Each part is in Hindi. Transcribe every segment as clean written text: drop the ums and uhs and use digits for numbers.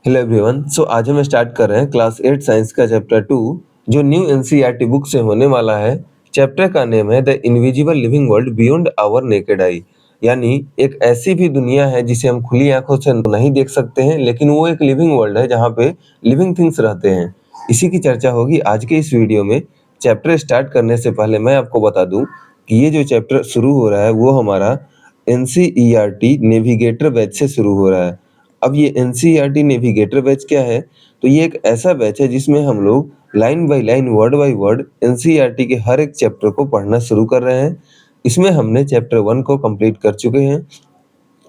Hello everyone. आज हम स्टार्ट कर रहे हैं क्लास 8 साइंस का चैप्टर 2 जो न्यू एनसीईआरटी बुक से होने वाला है। चैप्टर का नेम है the invisible living world beyond our naked eye, यानी एक ऐसी भी दुनिया है जिसे हम खुली आंखों से नहीं देख सकते हैं, लेकिन वो एक लिविंग वर्ल्ड है जहाँ पे लिविंग थिंग्स रहते हैं। इसी की चर्चा होगी आज के इस वीडियो में। चैप्टर स्टार्ट करने से पहले मैं आपको बता दूं कि ये जो चैप्टर शुरू हो रहा है वो हमारा एनसीईआरटी नेविगेटर बैच से शुरू हो रहा है। अब ये एनसीईआरटी नेविगेटर बैच क्या है? तो ये एक ऐसा बैच है जिसमें हम लोग line by line, word by word NCERT के हर एक चैप्टर को पढ़ना शुरू कर रहे हैं। इसमें हमने चैप्टर 1 को कंप्लीट कर चुके हैं।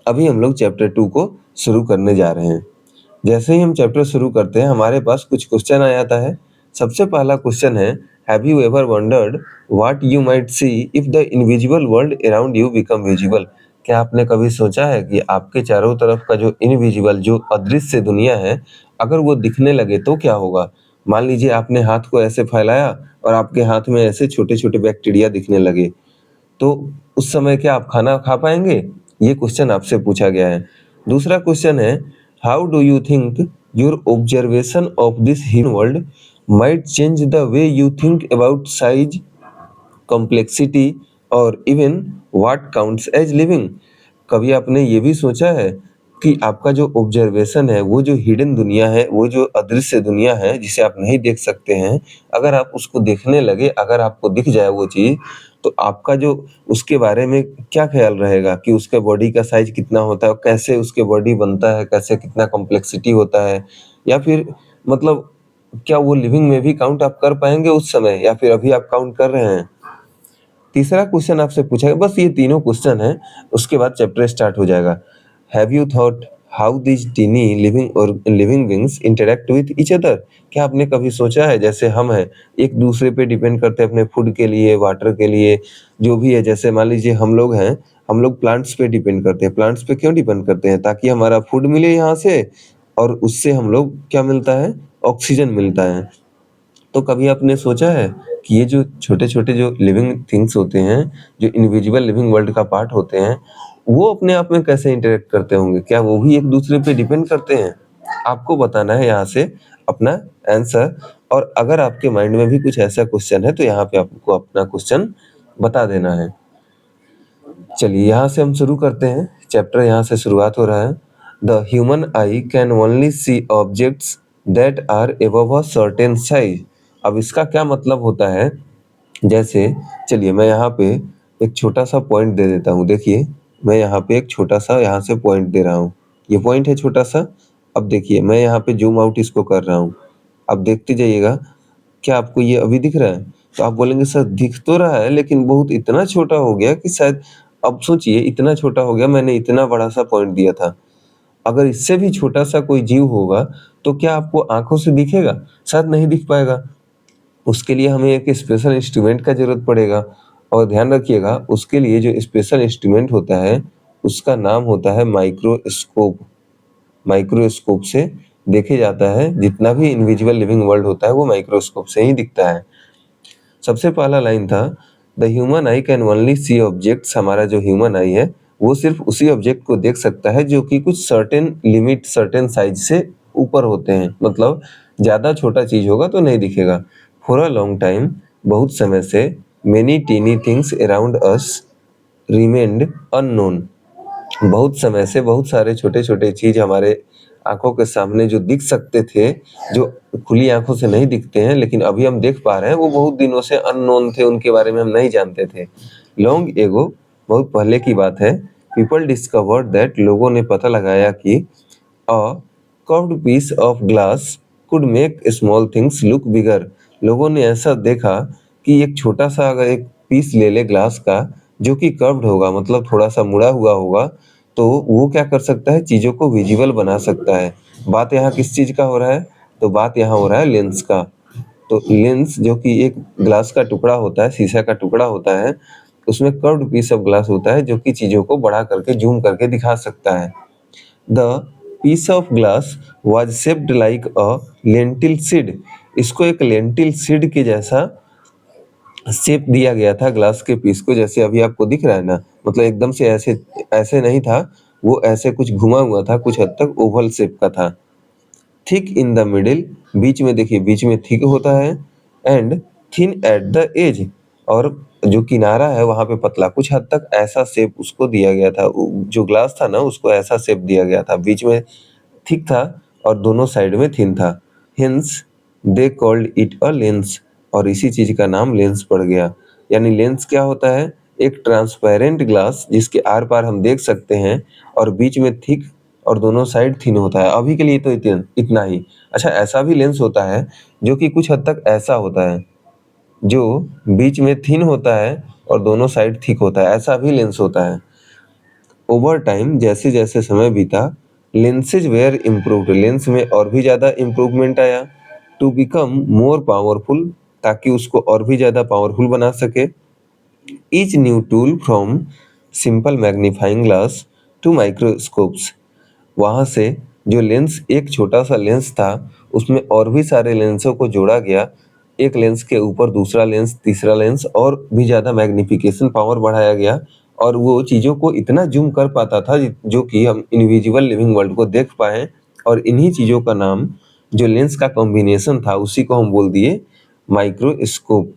अभी हम लोग चैप्टर 2 को शुरू करने जा रहे हैं। जैसे ही हम चैप्टर शुरू करते हैं हमारे पास कुछ क्वेश्चन आ जाता है। सबसे पहला क्वेश्चन है, have you ever wondered what you might see if the invisible world around you become visible? क्या आपने कभी सोचा है कि आपके चारों तरफ का जो इनविजिबल, जो अदृश्य दुनिया है, अगर वो दिखने लगे तो क्या होगा? मान लीजिए आपने हाथ को ऐसे फैलाया और आपके हाथ में ऐसे छोटे छोटे बैक्टीरिया दिखने लगे, तो उस समय क्या आप खाना खा पाएंगे? ये क्वेश्चन आपसे पूछा गया है। दूसरा क्वेश्चन है, how do you think your observation of this human world might change the way you think about size, complexity और even what counts as living? कभी आपने ये भी सोचा है कि आपका जो ऑब्जर्वेशन है, वो जो हिडन दुनिया है, वो जो अदृश्य दुनिया है जिसे आप नहीं देख सकते हैं, अगर आप उसको देखने लगे, अगर आपको दिख जाए वो चीज़, तो आपका जो उसके बारे में क्या ख्याल रहेगा कि उसके बॉडी का साइज कितना होता है, कैसे उसके बॉडी बनता है, कैसे कितना कॉम्प्लेक्सिटी होता है, या फिर मतलब क्या वो लिविंग में भी काउंट आप कर पाएंगे उस समय, या फिर अभी आप काउंट कर रहे हैं? तीसरा क्वेश्चन आपसे पूछा गया, बस ये तीनों क्वेश्चन है, उसके बाद चैप्टर स्टार्ट हो जाएगा। Have you thought how this tiny living और living beings interact with each other? क्या आपने कभी सोचा है जैसे हम हैं, एक दूसरे पे डिपेंड करते हैं अपने फूड के लिए, वाटर के लिए, जो भी है। जैसे मान लीजिए हम लोग हैं, हम लोग प्लांट्स पे डिपेंड करते हैं। प्लांट्स पे क्यों डिपेंड करते हैं? ताकि हमारा फूड मिले यहाँ से, और उससे हम लोग क्या मिलता है? ऑक्सीजन मिलता है। तो कभी आपने सोचा है कि ये जो छोटे-छोटे जो लिविंग थिंग्स होते हैं, जो इनविजिबल लिविंग वर्ल्ड का पार्ट होते हैं, वो अपने आप में कैसे इंटरैक्ट करते होंगे? क्या वो भी एक-दूसरे पे डिपेंड करते हैं? आपको बताना है यहाँ से अपना आंसर, और अगर आपके माइंड में भी कुछ ऐसा क्वेश्चन है, तो यहाँ पे आपको अपना क्वेश्चन बता देना है। चलिए यहाँ से हम शुरू करते हैं। चैप्टर यहाँ से शुरुआत हो रहा है। The human eye can only see objects that are above a certain size. अब इसका क्या मतलब होता है? जैसे चलिए मैं यहाँ पे एक छोटा सा पॉइंट दे देता हूँ। देखिए, मैं यहाँ पे एक छोटा सा यहाँ से पॉइंट दे रहा हूँ। ये पॉइंट है छोटा सा। अब देखिए मैं यहाँ पे जूम आउट इसको कर रहा हूँ। अब देखते जाइएगा, क्या आपको ये अभी दिख रहा है? तो आप बोलेंगे सर दिख तो रहा है, लेकिन बहुत इतना छोटा हो गया कि शायद, अब सोचिए इतना छोटा हो गया, मैंने इतना बड़ा सा पॉइंट दिया था। अगर इससे भी छोटा सा कोई जीव होगा तो क्या आपको आंखों से दिखेगा? शायद नहीं दिख पाएगा। उसके लिए हमें एक स्पेशल इंस्ट्रूमेंट का ज़रूरत पड़ेगा, और ध्यान रखिएगा उसके लिए जो स्पेशल इंस्ट्रूमेंट होता है उसका नाम होता है माइक्रोस्कोप। माइक्रोस्कोप से देखे जाता है, जितना भी इनविजिबल लिविंग वर्ल्ड होता है वो माइक्रोस्कोप से ही दिखता है। सबसे पहला लाइन था, the human eye can only see objects. हमारा जो ह्यूमन आई है वो सिर्फ उसी ऑब्जेक्ट को देख सकता है जो कि कुछ सर्टेन लिमिट, सर्टेन साइज से ऊपर होते हैं। मतलब ज़्यादा छोटा चीज़ होगा तो नहीं दिखेगा। फॉर अ लॉन्ग टाइम, बहुत समय से, many tiny things around us remained unknown. बहुत समय से बहुत सारे छोटे-छोटे चीज़ हमारे आँखों के सामने जो दिख सकते थे, जो खुली आँखों से नहीं दिखते हैं, लेकिन अभी हम देख पा रहे हैं, वो बहुत दिनों से अननोन थे, उनके बारे में हम नहीं जानते थे। लॉन्ग एगो, बहुत पहले की बात है, पीपल डिस्कवर्ड दैट, लोगों ने पता लगाया कि a curved piece of glass could make small things look bigger. लोगों ने ऐसा देखा कि एक छोटा-सा अगर एक पीस ले ले ग्लास का, जो कि कर्व्ड होगा, मतलब थोड़ा-सा मुड़ा हुआ होगा, तो वो क्या कर सकता है? चीज़ों को विज़िबल बना सकता है। बात यहाँ किस चीज़ का हो रहा है? तो बात यहाँ हो रहा है लेंस का। तो लेंस जो कि एक ग्लास का टुकड़ा होता है, शीशा का टुकड़ा होता है, उसमें कर्व्ड पीस ऑफ ग्लास होता है जो कि चीज़ों को बड़ा करके, ज़ूम करके दिखा सकता है। The piece of glass was shaped like a lentil seed. इसको एक लेंटिल सीड के जैसा शेप दिया गया था ग्लास के पीस को, जैसे अभी आपको दिख रहा है ना, मतलब एकदम से ऐसे ऐसे नहीं था, वो ऐसे कुछ घुमा हुआ था, कुछ हद तक ओवल शेप का था। थिक इन द मिडिल, बीच में देखिए बीच में थिक होता है, and thin at the edge, और जो किनारा है वहाँ पे पतला। कुछ हद तक ऐसा शेप उसको दिया गया था, जो ग्लास था ना उसको ऐसा शेप दिया गया था, बीच में थिक था और दोनों साइड में थिन था। Hence they called it a lens, और इसी चीज का नाम लेंस पड़ गया। यानी लेंस क्या होता है? एक ट्रांसपेरेंट ग्लास जिसके आर पार हम देख सकते हैं और बीच में थिक और दोनों साइड थिन होता है। अभी के लिए तो इतना ही। अच्छा, ऐसा भी लेंस होता है जो कि कुछ हद तक ऐसा होता है, जो बीच में थिन होता है और दोनों साइड थिक होता है, ऐसा भी लेंस होता है। ओवर टाइम, जैसे जैसे समय बीता, लेंसेज वेयर इम्प्रूव्ड, लेंस में और भी ज़्यादा इम्प्रूवमेंट आया। टू बिकम मोर पावरफुल, ताकि उसको और भी ज़्यादा पावरफुल बना सके। Each new tool from simple magnifying glass to microscopes, वहाँ से जो लेंस एक छोटा सा लेंस था उसमें और भी सारे लेंसों को जोड़ा गया, एक लेंस के ऊपर दूसरा लेंस, तीसरा लेंस, और भी ज़्यादा मैग्निफिकेशन पावर बढ़ाया गया, और वो चीज़ों को इतना जूम कर पाता था जो कि हम इनविजिबल लिविंग वर्ल्ड को देख पाएँ। और इन्हीं चीज़ों का नाम, जो लेंस का कॉम्बिनेशन था, उसी को हम बोल दिए microscope.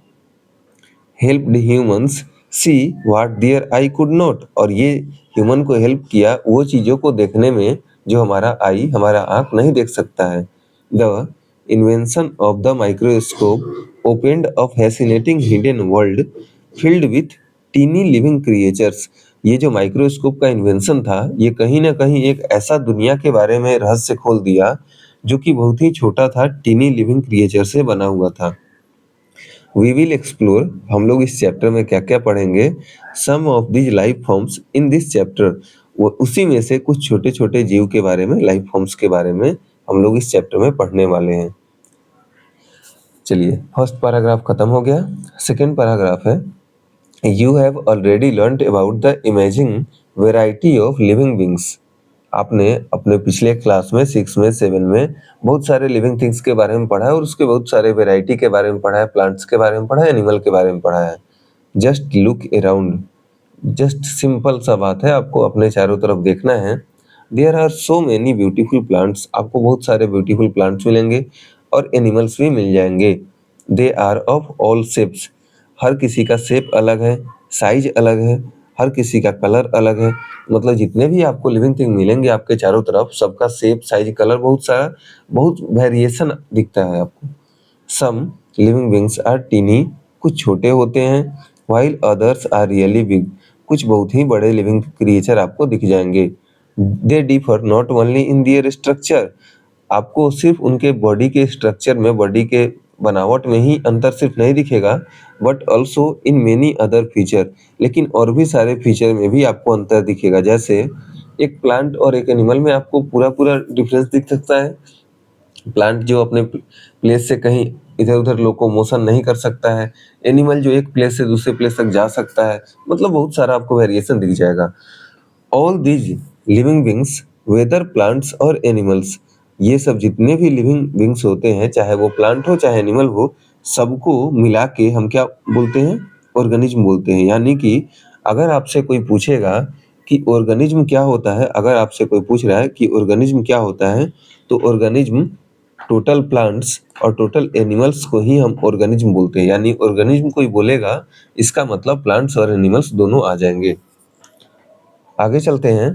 Helped humans see what their eye could not, और ये ह्यूमन को हेल्प किया वो चीज़ों को देखने में जो हमारा आँख नहीं देख सकता है। The invention of the microscope opened a fascinating hidden world filled with tiny living creatures. ये जो माइक्रोस्कोप का इन्वेंशन था, ये कहीं ना कहीं एक ऐसा दुनिया के बारे में रहस्य खोल दिया जो कि बहुत ही छोटा था, टीनी लिविंग क्रिएचर से बना हुआ था। वी विल एक्सप्लोर, हम लोग इस चैप्टर में क्या क्या पढ़ेंगे, some of this life forms in this chapter, वो उसी में से कुछ छोटे छोटे जीव के बारे में, लाइफ फॉर्म्स के बारे में हम लोग इस चैप्टर में पढ़ने वाले हैं। चलिए, फर्स्ट पैराग्राफ खत्म हो गया। सेकेंड पैराग्राफ है, you have already learned about the imaging variety of living beings. आपने अपने पिछले क्लास में 6 में 7 में बहुत सारे लिविंग थिंग्स के बारे में पढ़ा है, और उसके बहुत सारे वेराइटी के बारे में पढ़ा है, प्लांट्स के बारे में पढ़ा है, एनिमल के बारे में पढ़ा है। Just look around, just simple सा बात है, आपको अपने चारों तरफ देखना है। There are so many beautiful plants, आपको बहुत सारे ब्यूटीफुल प्लांट्स मिलेंगे और एनिमल्स भी मिल जाएंगे। They are of all shapes, हर किसी का शेप अलग है, साइज अलग है, हर किसी का कलर अलग है। मतलब जितने भी आपको लिविंग थिंग मिलेंगे आपके चारों तरफ, सबका शेप, साइज, कलर बहुत सारा, बहुत वेरिएशन दिखता है आपको। Some living beings are tiny, कुछ छोटे होते हैं, while others are really big, कुछ बहुत ही बड़े लिविंग क्रिएचर आपको दिख जाएंगे। They differ not only in their structure, आपको सिर्फ उनके बॉडी के स्ट्रक्चर में, बॉडी के बनावट में ही अंतर सिर्फ नहीं दिखेगा, but also in many other feature, लेकिन और भी सारे फीचर में भी आपको अंतर दिखेगा। जैसे एक प्लांट और एक एनिमल में आपको पूरा पूरा डिफरेंस दिख सकता है। प्लांट जो अपने प्लेस से कहीं इधर उधर लोकोमोशन नहीं कर सकता है, एनिमल जो एक प्लेस से दूसरे प्लेस तक जा सकता है, मतलब बहुत सारा आपको वेरिएशन दिख जाएगा। All these living beings, whether plants और एनिमल्स, ये सब जितने भी लिविंग बींग्स होते हैं, चाहे वो प्लांट हो चाहे एनिमल हो, सबको मिला के हम क्या बोलते हैं? ऑर्गेनिज्म बोलते हैं। यानी कि अगर आपसे कोई पूछेगा कि ऑर्गेनिज्म क्या होता है, अगर आपसे कोई पूछ रहा है कि ऑर्गेनिज्म क्या होता है, तो ऑर्गेनिज्म टोटल प्लांट्स और टोटल एनिमल्स को ही हम ऑर्गेनिज्म बोलते हैं। यानी ऑर्गेनिज्म कोई बोलेगा, इसका मतलब प्लांट्स और एनिमल्स दोनों आ जाएंगे। आगे चलते हैं।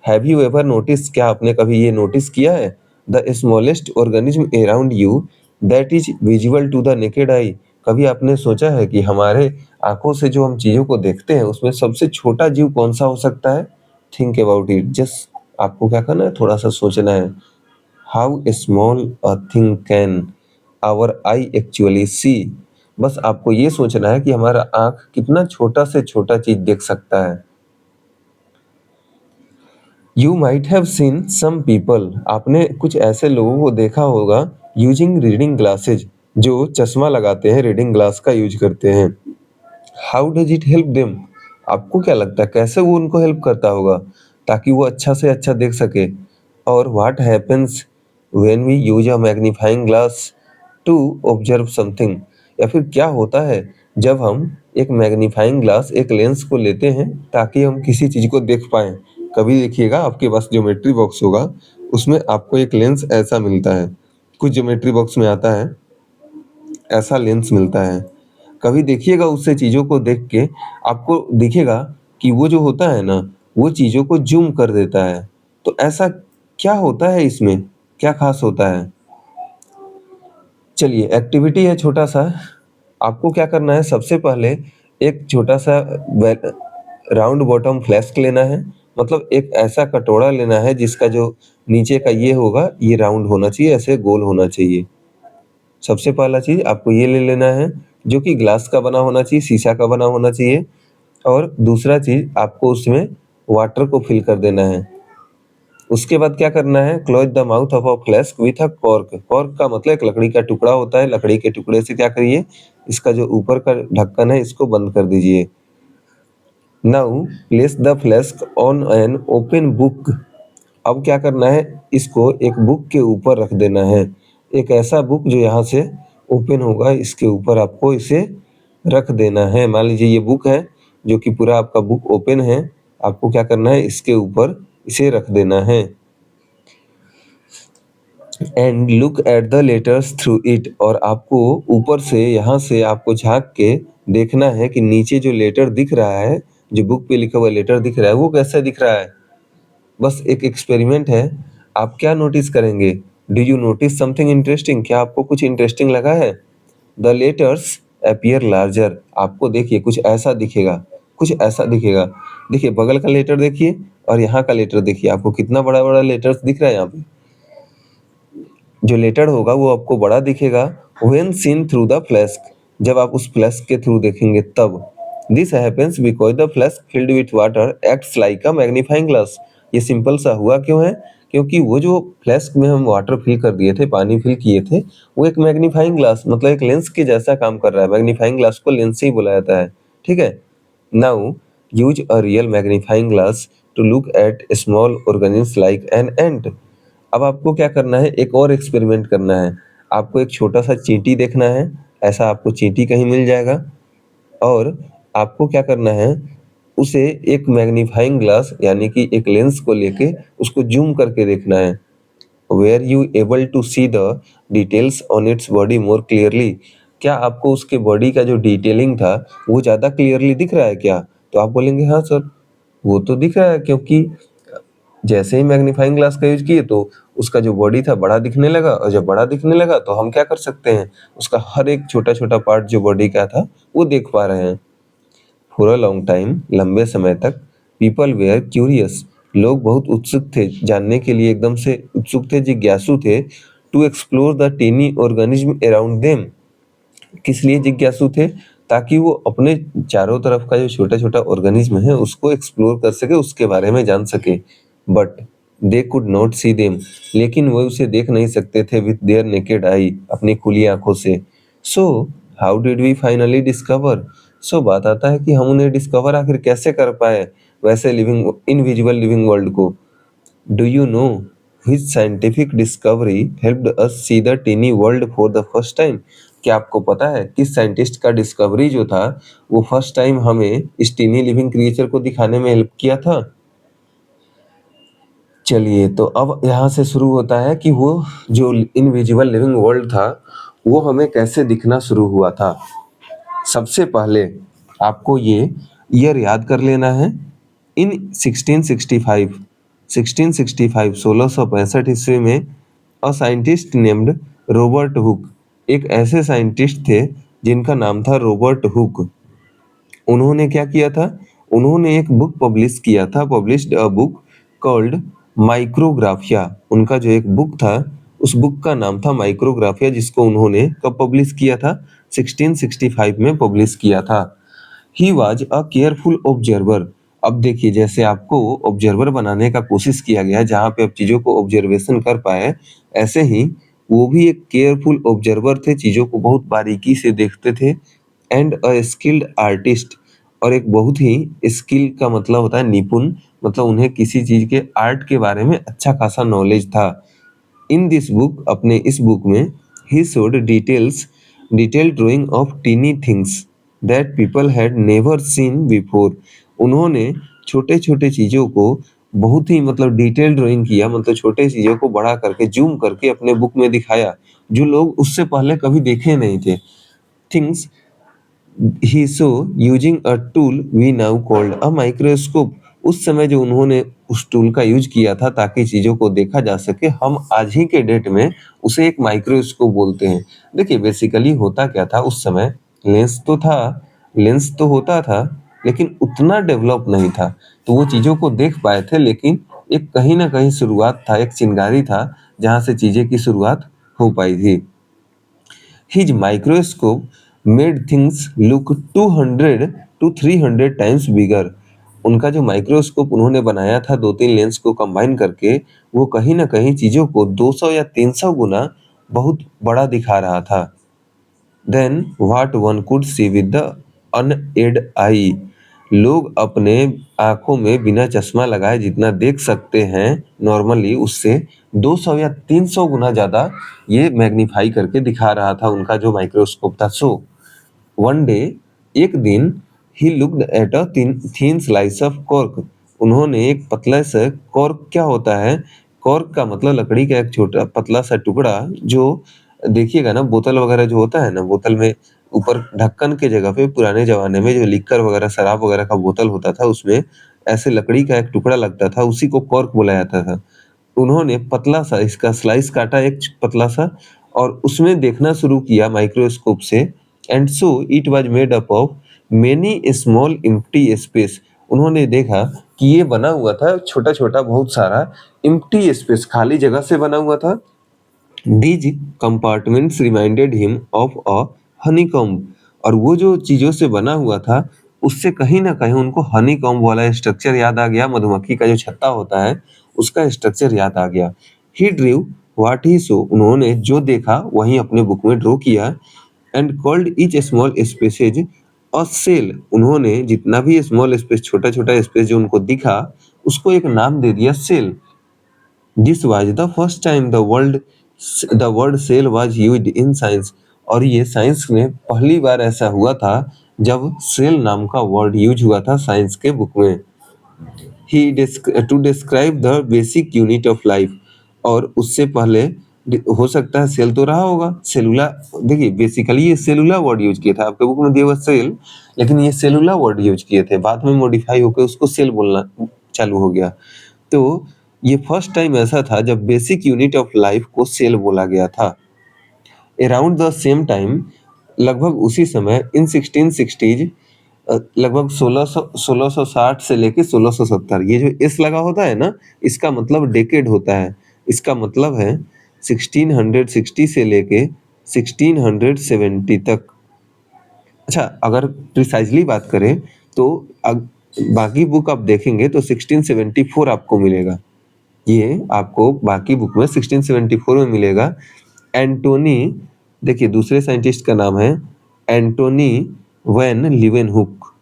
हैव यू एवर नोटिस, क्या आपने कभी ये नोटिस किया है? The smallest organism around you that is visible to the naked eye, कभी आपने सोचा है कि हमारे आंखों से जो हम चीजों को देखते हैं उसमें सबसे छोटा जीव कौन सा हो सकता है? थिंक अबाउट इट, जस्ट आपको क्या करना है, थोड़ा सा सोचना है। How small a thing can our eye actually see, बस आपको ये सोचना है कि हमारा आंख कितना छोटा से छोटा चीज देख सकता है। You might have seen some people, आपने कुछ ऐसे लोगों को देखा होगा, यूजिंग रीडिंग ग्लासेज, जो चश्मा लगाते हैं, रीडिंग ग्लास का यूज करते हैं। How does it help them, आपको क्या लगता है कैसे वो उनको हेल्प करता होगा ताकि वो अच्छा से अच्छा देख सके? और what happens when we use a magnifying glass to observe something, या फिर क्या होता है जब हम एक मैग्नीफाइंग ग्लास, एक लेंस को लेते हैं ताकि हम किसी चीज को देख पाएं? कभी देखिएगा आपके पास ज्योमेट्री बॉक्स होगा, उसमें आपको एक लेंस ऐसा मिलता है, कुछ ज्योमेट्री बॉक्स में आता है, ऐसा लेंस मिलता है। कभी देखिएगा उससे चीज़ों को देख के आपको दिखेगा कि वो जो होता है ना, वो चीज़ों को ज़ूम कर देता है। तो ऐसा क्या होता है इसमें? क्या ख़ास होता है? चलिए एक्टिविटी है छोटा-सा, आपको क्या करना है सबसे पहले एक छोटा-सा वे राउंड बॉटम फ्लास्क लेना है, मतलब एक ऐसा कटोरा लेना है जिसका जो नीचे का ये होगा, ये राउंड होना चाहिए, ऐसे गोल होना चाहिए। सबसे पहला चीज़ आपको ये ले लेना है, जो कि ग्लास का बना होना चाहिए, शीशा का बना होना चाहिए और दूसरा चीज़ आपको उसमें वाटर को फिल कर देना है। उसके बाद क्या करना है, close the mouth of a flask with a cork. Cork का मतलब एक लकड़ी का टुकड़ा होता है, लकड़ी के टुकड़े से क्या करिए, इसका जो ऊपर का ढक्कन है इसको बंद कर दीजिए। Now place the flask on an open book. अब क्या करना है, इसको एक बुक के ऊपर रख देना है। एक ऐसा बुक जो यहाँ से ओपन होगा, इसके ऊपर आपको इसे रख देना है। मान लीजिए ये बुक है, जो कि पूरा आपका बुक ओपन है, आपको क्या करना है, इसके ऊपर इसे रख देना है। And look at the letters through it, और आपको ऊपर से यहाँ से आपको झाँक के देखना है कि नीचे जो लेटर दिख रहा है, जो बुक पे लिखा हुआ लेटर दिख रहा है, वो कैसा दिख रहा है। बस एक एक्सपेरिमेंट है, आप क्या नोटिस करेंगे, do you notice something interesting, क्या आपको कुछ इंटरेस्टिंग लगा है। द लेटर्स अपीयर लार्जर, आपको देखिए कुछ ऐसा दिखेगा, कुछ ऐसा दिखेगा। देखिए बगल का लेटर देखिए और यहाँ का लेटर देखिए, आपको कितना बड़ा बड़ा लेटर्स दिख रहा है। यहाँ पे जो लेटर होगा वो आपको बड़ा दिखेगा when seen through the flask, जब आप उस फ्लास्क के थ्रू देखेंगे तब। This happens because the flask filled with water acts like a magnifying glass. ये सिंपल सा हुआ क्यों है, क्योंकि वो जो फ्लास्क में हम वाटर फिल कर दिए थे, पानी फिल किए थे, वो एक मैग्नीफाइंग ग्लास मतलब एक लेंस के जैसा काम कर रहा है। मैग्नीफाइंग ग्लास को लेंस से ही बोला जाता है, ठीक है। Now use a real magnifying glass to look at small organism like an ant. अब आपको क्या करना है, एक और एक्सपेरिमेंट करना है। आपको एक छोटा-सा चींटी देखना है, ऐसा आपको चींटी कहीं मिल जाएगा और आपको क्या करना है, उसे एक मैग्नीफाइंग ग्लास यानी कि एक लेंस को लेके उसको ज़ूम करके देखना है। Were you able to see the details on its body more clearly, क्या आपको उसके बॉडी का जो डिटेलिंग था वो ज़्यादा क्लियरली दिख रहा है क्या? तो आप बोलेंगे हाँ सर, वो तो दिख रहा है, क्योंकि जैसे ही मैग्नीफाइंग ग्लास का यूज किए तो उसका जो बॉडी था बड़ा दिखने लगा, और जब बड़ा दिखने लगा तो हम क्या कर सकते हैं, उसका हर एक छोटा छोटा पार्ट जो बॉडी का था वो देख पा रहे हैं। फॉर अ लॉन्ग टाइम, लंबे समय तक, पीपल वेयर क्यूरियस, लोग बहुत उत्सुक थे जानने के लिए, एकदम से उत्सुक थे, जिज्ञासु थे, to explore the tiny organism around them. किस लिए जिज्ञासु थे, ताकि वो अपने चारों तरफ का जो छोटा छोटा ऑर्गेनिज्म है उसको एक्सप्लोर कर सके, उसके बारे में जान सके। But they could not see them, लेकिन वो उसे देख नहीं सकते थे विथ देयर नेकेड आई, अपनी खुली आंखों से। So how did we finally discover, so बात आता है कि हम उन्हें डिस्कवर आखिर कैसे कर पाए, वैसे लिविंग इनविजिबल लिविंग वर्ल्ड को। Do you know which scientific discovery helped us see the teeny world for the first time? क्या आपको पता है किस साइंटिस्ट का डिस्कवरी जो था वो फर्स्ट टाइम हमें इस टीनी लिविंग क्रिएचर को दिखाने में हेल्प किया था? चलिए तो अब यहाँ से शुरू होता है कि वो जो इनविजिबल लिविंग वर्ल्ड था वो हमें कैसे दिखना शुरू हुआ था। सबसे पहले आपको ये ईयर याद कर लेना है। इन 1665 1665 ईस्वी में a scientist named Robert Hooke, एक ऐसे साइंटिस्ट थे जिनका नाम था रॉबर्ट हुक। उन्होंने क्या किया था, उन्होंने एक बुक पब्लिश किया था, published a book called Micrographia. उनका जो एक बुक था उस बुक का नाम था माइक्रोग्राफिया, जिसको उन्होंने कब पब्लिश किया था, 1665 में पब्लिश किया था। He was a careful observer. अब देखिए जैसे आपको ऑब्जर्वर बनाने का कोशिश किया गया है, जहाँ पे आप चीज़ों को ऑब्जर्वेशन कर पाए, ऐसे ही वो भी एक केयरफुल ऑब्जर्वर थे, चीज़ों को बहुत बारीकी से देखते थे। एंड अ स्किल्ड आर्टिस्ट, और एक बहुत ही स्किल का मतलब होता है निपुण, मतलब उन्हें किसी चीज़ के आर्ट के बारे में अच्छा खासा नॉलेज था। इन दिस बुक, अपने इस बुक में, he showed detailed drawing of tiny things that people had never seen before. उन्होंने छोटे छोटे चीज़ों को बहुत ही मतलब डिटेल ड्राइंग किया, मतलब छोटे चीज़ों को बड़ा करके, ज़ूम करके अपने बुक में दिखाया, जो लोग उससे पहले कभी देखे नहीं थे। Things he saw using a tool we now called a microscope. उस समय जो उन्होंने उस टूल का यूज किया था ताकि चीज़ों को देखा जा सके, हम आज ही के डेट में उसे एक माइक्रोस्कोप बोलते हैं। देखिए बेसिकली होता क्या था उस समय, लेंस तो था, लेंस तो होता था, लेकिन उतना डेवलप नहीं था, तो वो चीज़ों को देख पाए थे, लेकिन एक कहीं ना कहीं शुरुआत था, एक चिंगारी था जहाँ से चीज़ें की शुरुआत हो पाई थी। His microscope made things look 200 to 300 times bigger. उनका जो माइक्रोस्कोप उन्होंने बनाया था 2-3 लेंस को कंबाइन करके, वो कहीं न कहीं चीज़ों को 200 या 300 गुना बहुत बड़ा दिखा रहा था। Then what one could see with the unaided eye. लोग अपने आंखों में बिना चश्मा लगाए जितना देख सकते हैं नॉर्मली, उससे 200 या 300 गुना ज्यादा ये मैग्नीफाई करके दिखा रहा था उनका जो माइक्रोस्कोप था। सो वन डे, एक दिन, he looked at a thin slice of cork. उन्होंने एक पतला सा कॉर्क, क्या होता है कॉर्क का मतलब लकड़ी का एक छोटा पतला सा टुकड़ा, जो देखिएगा ना बोतल वगैरह जो होता है ना, बोतल में ऊपर ढक्कन के जगह पे पुराने जमाने में जो लिक्कर वगैरह शराब वगैरह का बोतल होता था, उसमें ऐसे लकड़ी का एक टुकड़ा लगता था, उसी को कॉर्क बोला जाता था। उन्होंने पतला सा इसका स्लाइस काटा, एक पतला सा, और उसमें देखना शुरू किया माइक्रोस्कोप से। And so it was made up of many small empty space. उन्होंने देखा कि ये बना हुआ था छोटा छोटा बहुत सारा एम्प्टी स्पेस, खाली जगह से बना हुआ था। These compartments reminded him of a honeycomb. और वो जो चीजों से बना हुआ था, उससे कहीं ना कहीं उनको हनीकॉम्ब वाला स्ट्रक्चर याद आ गया, मधुमक्खी का जो छत्ता होता है उसका स्ट्रक्चर याद आ गया। He drew what he saw. उन्होंने जो देखा वही अपने बुक में ड्रॉ किया। And called each small spaces a cell. उन्होंने जितना भी स्मॉल स्पेस, छोटा छोटा स्पेस जो उनको दिखा, उसको एक नाम दे दिया cell. This was the first time the word cell was used in science. और ये साइंस में पहली बार ऐसा हुआ था जब सेल नाम का वर्ड यूज हुआ था साइंस के बुक में। He to describe the basic unit of life. और उससे पहले हो सकता है सेल तो रहा होगा, सेलुला। देखिए बेसिकली ये सेलुला वर्ड यूज किया था, आपके बुक में दिया हुआ सेल, लेकिन ये सेलुला वर्ड यूज किए थे, बाद में मॉडिफाई होकर उसको सेल बोलना चालू हो गया। तो ये फर्स्ट टाइम ऐसा था जब बेसिक यूनिट ऑफ लाइफ को सेल बोला गया था। अराउंड द सेम टाइम, लगभग उसी समय, इन 1660s, लगभग 1660 से लेके 1670, ये जो एस लगा होता है ना, इसका मतलब डेकेड होता है। इसका मतलब है 1660 से लेके 1670 तक। अच्छा, अगर प्रिसाइजली बात करें तो बाकी बुक आप देखेंगे तो 1674 आपको मिलेगा। ये आपको बाकी बुक में 1674 में मिलेगा। एंटोनी, देखिए दूसरे साइंटिस्ट का नाम है Antonie van Leeuwenhoek.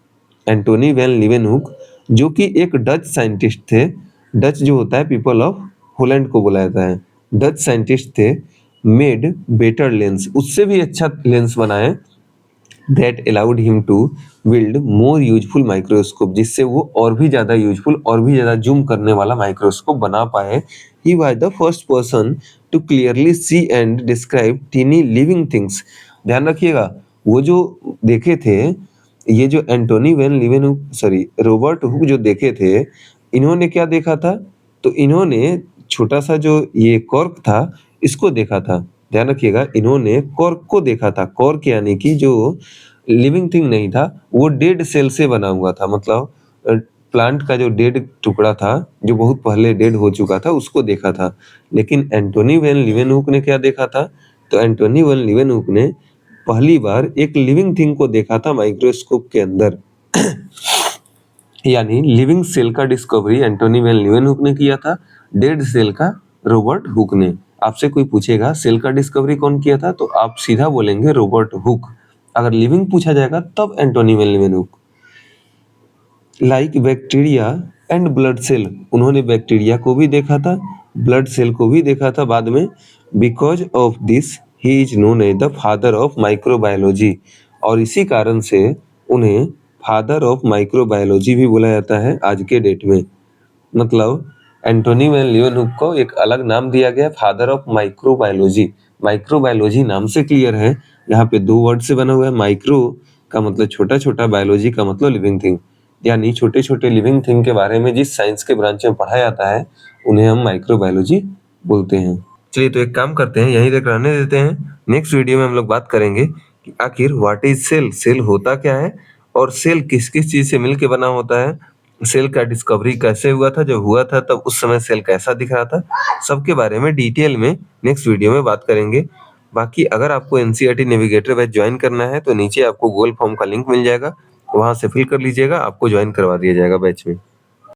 Antonie van Leeuwenhoek, जो कि एक डच साइंटिस्ट थे। डच जो होता है पीपल ऑफ होलैंड को बुलाया जाता है। डच साइंटिस्ट थे। मेड बेटर लेंस, उससे भी अच्छा लेंस बनाए। That allowed him to build more useful microscope, जिससे वो और भी ज़्यादा यूजफुल, और भी ज़्यादा जूम करने वाला माइक्रोस्कोप बना पाए। He was the first person to clearly see and describe tiny living things. ध्यान रखिएगा, वो जो देखे थे, ये जो Antonie van Leeuwenhoek, sorry Robert Hooke जो देखे थे, इन्होंने क्या देखा था? तो इन्होंने छोटा सा जो ये कॉर्क था, इसको देखा था। ध्यान रखिएगा, इन्होंने कॉर्क को देखा था। कॉर्क यानी कि जो लिविंग थिंग नहीं था, वो डेड सेल से बना हुआ था, मतलब प्लांट का जो डेड टुकड़ा था, जो बहुत पहले डेड हो चुका था, उसको देखा था। लेकिन एंटोनी वैन लीवेनहुक ने क्या देखा था? तो एंटोनी वैन लीवेनहुक ने पहली बार एक लिविंग थिंग को देखा था माइक्रोस्कोप के अंदर। यानी लिविंग सेल का डिस्कवरी एंटोनी वैन लीवेनहुक ने किया था, डेड सेल का रॉबर्ट हुक ने। आपसे कोई पूछेगा सेल का डिस्कवरी कौन किया था, तो आप सीधा बोलेंगे रॉबर्ट हुक। अगर लिविंग पूछा जाएगा तब Antonie van Leeuwenhoek. Like bacteria and blood cell, उन्होंने बैक्टीरिया को भी देखा था, ब्लड सेल को भी देखा था बाद में। Because of this he is known as the father of microbiology. और इसी कारण से उन्हें फादर ऑफ माइक्रोबायोलॉजी भी बोला जाता है आज के डेट में। मतलब एंटोनी वैन लीeuwenhoek को एक अलग नाम दिया गया, फादर ऑफ माइक्रोबायोलॉजी। माइक्रोबायोलॉजी नाम से क्लियर है, यहाँ पे दो वर्ड से बना हुआ है। माइक्रो का मतलब छोटा छोटा, बायोलॉजी का मतलब लिविंग थिंग, यानी छोटे छोटे लिविंग थिंग के बारे में जिस साइंस के ब्रांच में पढ़ा जाता है उन्हें हम माइक्रोबायोलॉजी बोलते हैं। चलिए तो एक काम करते हैं, यहीं तक रहने देते हैं। नेक्स्ट वीडियो में हम लोग बात करेंगे कि आखिर व्हाट इज सेल, सेल होता क्या है और सेल किस किस चीज से मिलकर बना होता है, सेल का डिस्कवरी कैसे हुआ था, जब हुआ था तब उस समय सेल कैसा दिख रहा था, सबके बारे में डिटेल में नेक्स्ट वीडियो में बात करेंगे। बाकी अगर आपको एनसीईआरटी नेविगेटर बैच ज्वाइन करना है तो नीचे आपको गूगल फॉर्म का लिंक मिल जाएगा, वहां से फिल कर लीजिएगा, आपको ज्वाइन करवा दिया जाएगा बैच में।